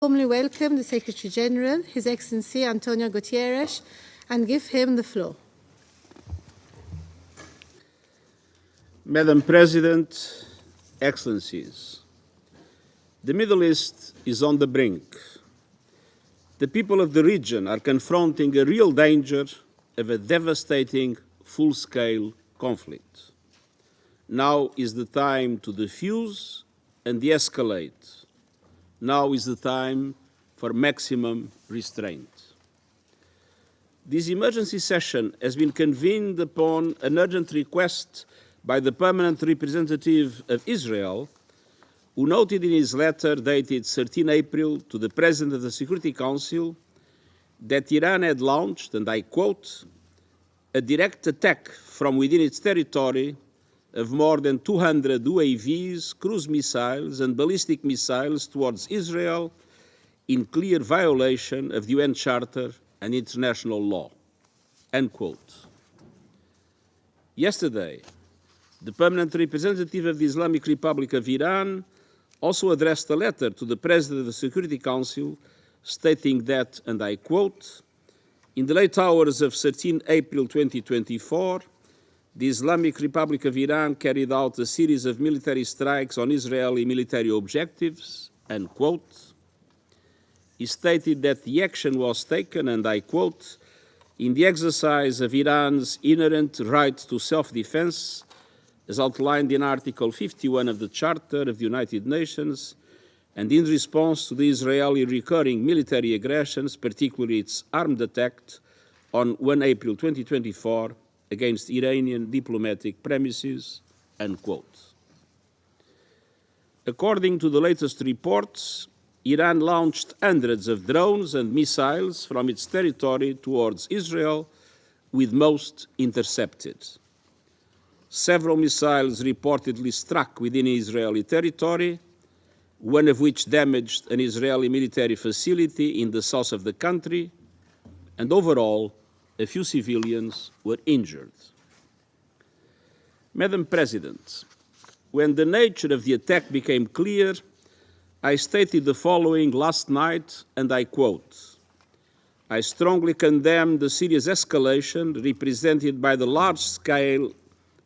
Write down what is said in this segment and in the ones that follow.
Warmly welcome the Secretary General, His Excellency Antonio Guterres, and give him the floor. Madam President, Excellencies, the Middle East is on the brink. The people of the region are confronting a real danger of a devastating full-scale conflict. Now is the time to defuse and de-escalate. Now is the time for maximum restraint. This emergency session has been convened upon an urgent request by the permanent representative of Israel, who noted in his letter dated 13 April to the President of the Security Council that Iran had launched, and I quote, a direct attack from within its territory of more than 200 UAVs, cruise missiles, and ballistic missiles towards Israel in clear violation of the UN Charter and international law, end quote. Yesterday, the permanent representative of the Islamic Republic of Iran also addressed a letter to the President of the Security Council stating that, and I quote, in the late hours of 13 April 2024, the Islamic Republic of Iran carried out a series of military strikes on Israeli military objectives, end quote. He stated that the action was taken, and I quote, in the exercise of Iran's inherent right to self-defense, as outlined in Article 51 of the Charter of the United Nations, and in response to the Israeli recurring military aggressions, particularly its armed attack on 1 April 2024 against Iranian diplomatic premises, end quote. According to the latest reports, Iran launched hundreds of drones and missiles from its territory towards Israel, with most intercepted. Several missiles reportedly struck within Israeli territory, one of which damaged an Israeli military facility in the south of the country, and overall, a few civilians were injured. Madam President, when the nature of the attack became clear, I stated the following last night, and I quote, I strongly condemn the serious escalation represented by the large-scale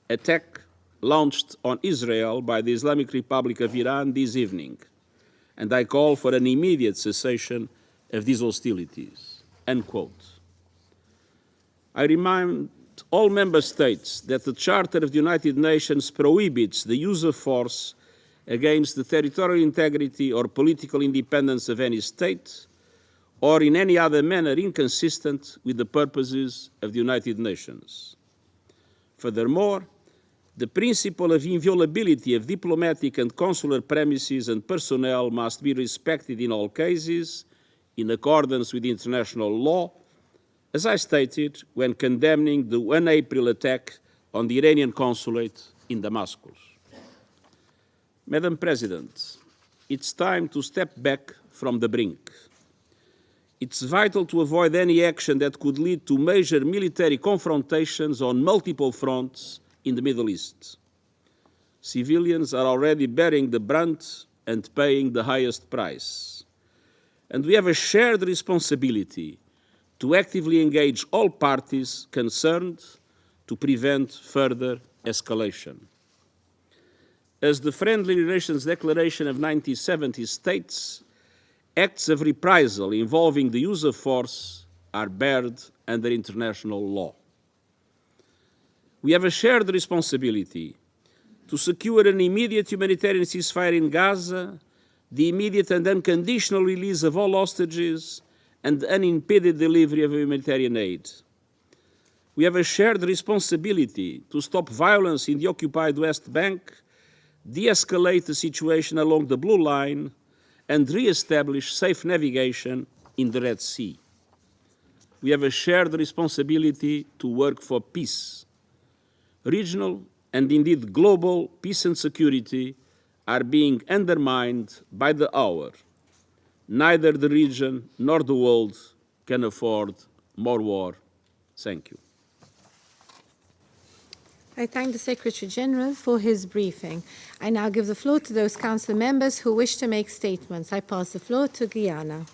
attack launched on Israel by the Islamic Republic of Iran this evening, and I call for an immediate cessation of these hostilities, end quote. I remind all member states that the Charter of the United Nations prohibits the use of force against the territorial integrity or political independence of any state, or in any other manner inconsistent with the purposes of the United Nations. Furthermore, the principle of inviolability of diplomatic and consular premises and personnel must be respected in all cases, in accordance with international law, as I stated when condemning the 1 April attack on the Iranian consulate in Damascus. Madam President, it's time to step back from the brink. It's vital to avoid any action that could lead to major military confrontations on multiple fronts in the Middle East. Civilians are already bearing the brunt and paying the highest price. And we have a shared responsibility to actively engage all parties concerned to prevent further escalation. As the Friendly Relations Declaration of 1970 states, acts of reprisal involving the use of force are barred under international law. We have a shared responsibility to secure an immediate humanitarian ceasefire in Gaza, the immediate and unconditional release of all hostages, and the unimpeded delivery of humanitarian aid. We have a shared responsibility to stop violence in the occupied West Bank, de-escalate the situation along the Blue Line, and re-establish safe navigation in the Red Sea. We have a shared responsibility to work for peace. Regional and indeed global peace and security are being undermined by the hour. Neither the region nor the world can afford more war. Thank you. I thank the Secretary General for his briefing. I now give the floor to those council members who wish to make statements. I pass the floor to Guyana.